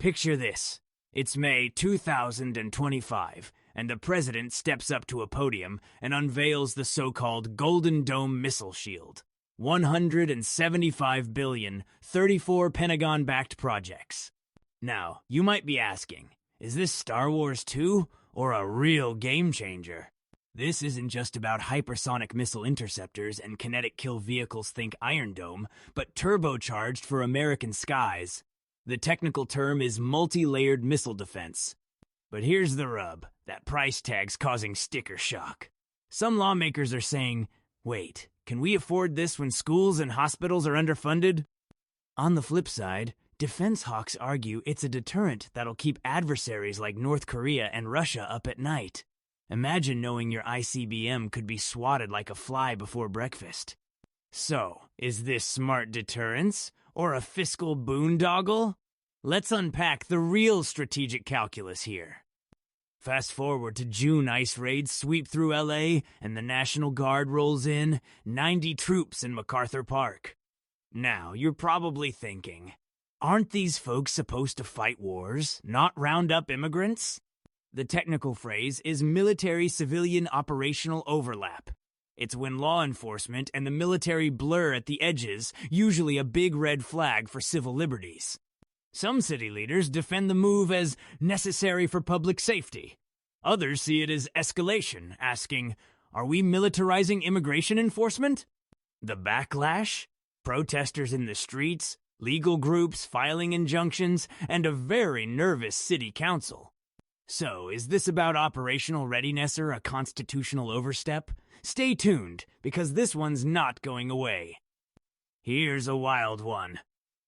Picture this. It's May 2025, and the president steps up to a podium and unveils the so-called Golden Dome missile shield. 175 billion, 34 Pentagon-backed projects. Now, you might be asking, is this Star Wars 2 or a real game changer? This isn't just about hypersonic missile interceptors and kinetic kill vehicles, think Iron Dome, but turbocharged for American skies. The technical term is multi-layered missile defense. But here's the rub, that price tag's causing sticker shock. Some lawmakers are saying, wait, can we afford this when schools and hospitals are underfunded? On the flip side, defense hawks argue it's a deterrent that'll keep adversaries like North Korea and Russia up at night. Imagine knowing your ICBM could be swatted like a fly before breakfast. So, is this smart deterrence or a fiscal boondoggle? Let's unpack the real strategic calculus here. Fast forward to June, ice raids sweep through LA and the National Guard rolls in, 90 troops in MacArthur Park. Now, you're probably thinking, aren't these folks supposed to fight wars, not round up immigrants? The technical phrase is military-civilian operational overlap. It's when law enforcement and the military blur at the edges, usually a big red flag for civil liberties. Some city leaders defend the move as necessary for public safety. Others see it as escalation, asking, are we militarizing immigration enforcement? The backlash? Protesters in the streets, legal groups filing injunctions, and a very nervous city council. So, is this about operational readiness or a constitutional overstep? Stay tuned, because this one's not going away. Here's a wild one.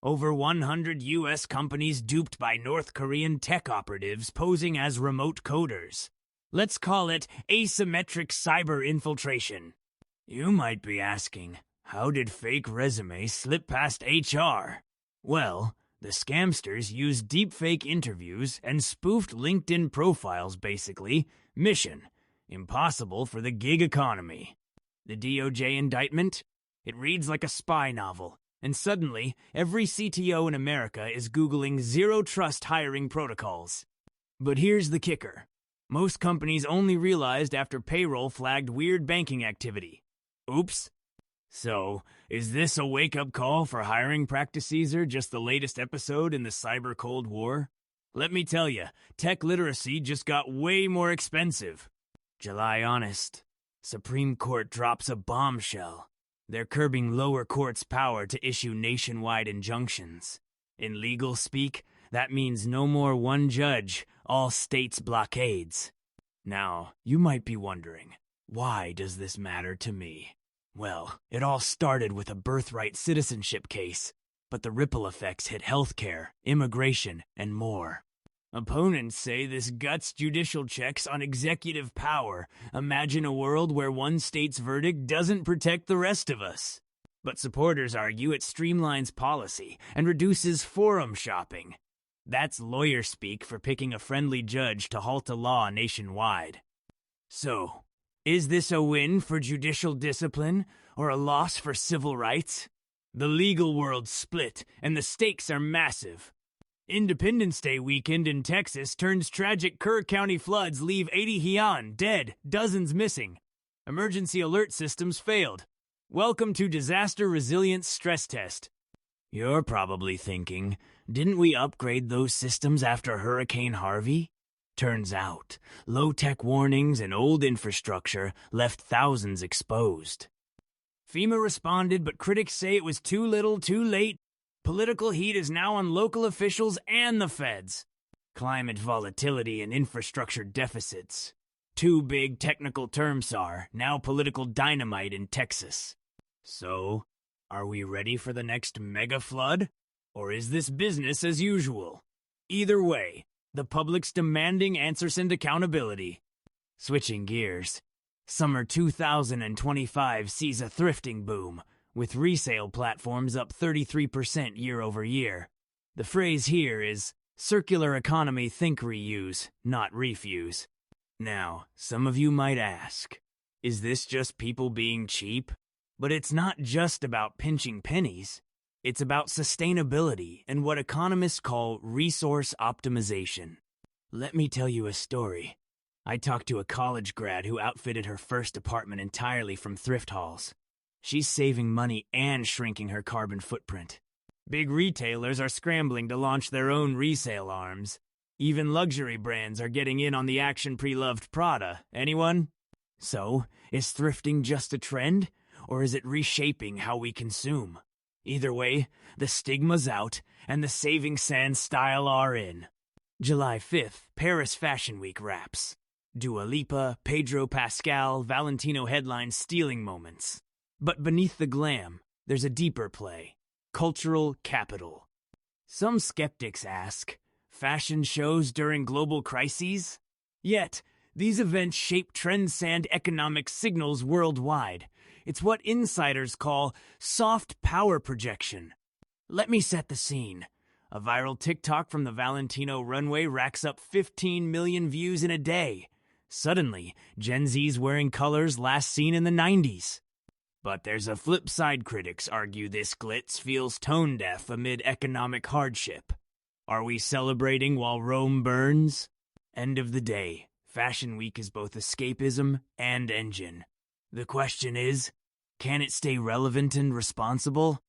Over 100 U.S. companies duped by North Korean tech operatives posing as remote coders. Let's call it asymmetric cyber infiltration. You might be asking, how did fake resumes slip past HR? Well, the scamsters used deepfake interviews and spoofed LinkedIn profiles basically. Mission: impossible for the gig economy. The DOJ indictment? It reads like a spy novel, and suddenly, every CTO in America is Googling zero-trust hiring protocols. But here's the kicker. Most companies only realized after payroll flagged weird banking activity. Oops. So, is this a wake-up call for hiring practices or just the latest episode in the cyber Cold War? Let me tell you, tech literacy just got way more expensive. July honest. Supreme Court drops a bombshell. They're curbing lower courts' power to issue nationwide injunctions. In legal speak, that means no more one judge, all states blockades. Now, you might be wondering, why does this matter to me? Well, it all started with a birthright citizenship case, but the ripple effects hit healthcare, immigration, and more. Opponents say this guts judicial checks on executive power. Imagine a world where one state's verdict doesn't protect the rest of us. But supporters argue it streamlines policy and reduces forum shopping. That's lawyer speak for picking a friendly judge to halt a law nationwide. So, is this a win for judicial discipline or a loss for civil rights? The legal world's split, and the stakes are massive. Independence Day weekend in Texas turns tragic Kerr County floods leave 80 Heian dead, dozens missing. Emergency alert systems failed. Welcome to Disaster Resilience Stress Test. You're probably thinking, didn't we upgrade those systems after Hurricane Harvey? Turns out, low-tech warnings and old infrastructure left thousands exposed. FEMA responded, but critics say it was too little, too late. Political heat is now on local officials and the feds. Climate volatility and infrastructure deficits. Two big technical terms are now political dynamite in Texas. So, are we ready for the next mega flood? Or is this business as usual? Either way, the public's demanding answers and accountability. Switching gears, summer 2025 sees a thrifting boom, with resale platforms up 33% year over year. The phrase here is, circular economy think reuse, not refuse. Now, some of you might ask, is this just people being cheap? But it's not just about pinching pennies. It's about sustainability and what economists call resource optimization. Let me tell you a story. I talked to a college grad who outfitted her first apartment entirely from thrift hauls. She's saving money and shrinking her carbon footprint. Big retailers are scrambling to launch their own resale arms. Even luxury brands are getting in on the action pre-loved Prada. Anyone? So, is thrifting just a trend, or is it reshaping how we consume? Either way, the stigma's out, and the saving sans style are in. July 5th, Paris Fashion Week wraps. Dua Lipa, Pedro Pascal, Valentino headlines stealing moments. But beneath the glam, there's a deeper play. Cultural capital. Some skeptics ask, fashion shows during global crises? Yet, these events shape trends and economic signals worldwide. It's what insiders call soft power projection. Let me set the scene. A viral TikTok from the Valentino runway racks up 15 million views in a day. Suddenly, Gen Z's wearing colors last seen in the 90s. But there's a flip side. Critics argue this glitz feels tone-deaf amid economic hardship. Are we celebrating while Rome burns? End of the day, Fashion Week is both escapism and engine. The question is, can it stay relevant and responsible?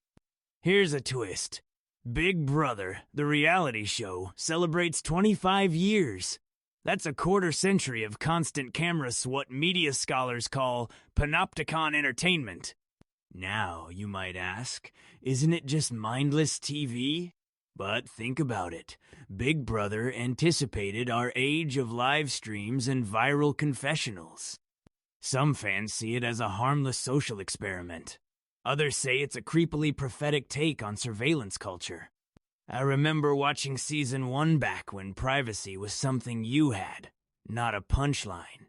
Here's a twist. Big Brother, the reality show, celebrates 25 years. That's a quarter century of constant camera SWOT media scholars call panopticon entertainment. Now, you might ask, isn't it just mindless TV? But think about it. Big Brother anticipated our age of live streams and viral confessionals. Some fans see it as a harmless social experiment. Others say it's a creepily prophetic take on surveillance culture. I remember watching season 1 back when privacy was something you had, not a punchline.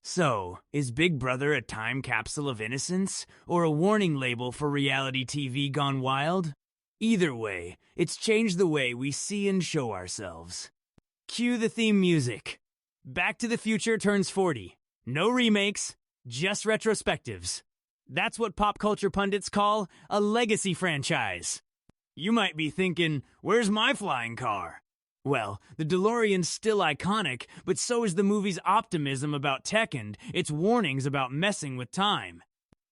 So, is Big Brother a time capsule of innocence, or a warning label for reality TV gone wild? Either way, it's changed the way we see and show ourselves. Cue the theme music. Back to the Future turns 40. No remakes, just retrospectives. That's what pop culture pundits call a legacy franchise. You might be thinking, where's my flying car? Well, the DeLorean's still iconic, but so is the movie's optimism about tech and its warnings about messing with time.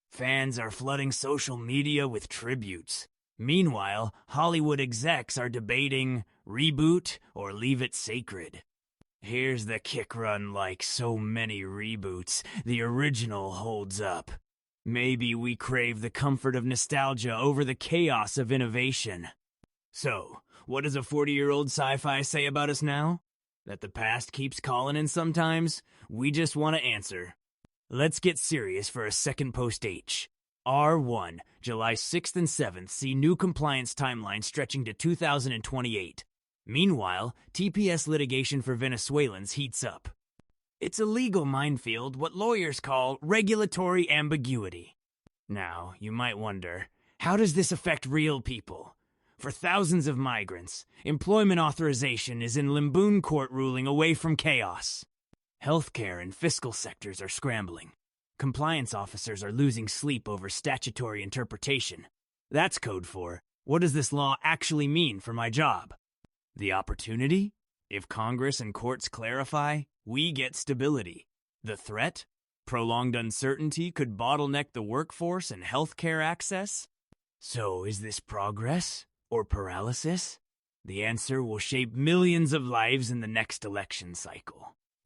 Fans are flooding social media with tributes. Meanwhile, Hollywood execs are debating reboot or leave it sacred. Here's the kick run. Like so many reboots, the original holds up. Maybe we crave the comfort of nostalgia over the chaos of innovation. So, what does a 40-year-old sci-fi say about us now? That the past keeps calling in sometimes? We just want to answer. Let's get serious for a second post-H. R1, July 6th and 7th see new compliance timeline stretching to 2028. Meanwhile, TPS litigation for Venezuelans heats up. It's a legal minefield, what lawyers call regulatory ambiguity. Now, you might wonder, how does this affect real people? For thousands of migrants, employment authorization is in Limboon court ruling away from chaos. Healthcare and fiscal sectors are scrambling. Compliance officers are losing sleep over statutory interpretation. That's code for, what does this law actually mean for my job? The opportunity? If Congress and courts clarify, we get stability. The threat? Prolonged uncertainty could bottleneck the workforce and healthcare access? So is this progress or paralysis? The answer will shape millions of lives in the next election cycle.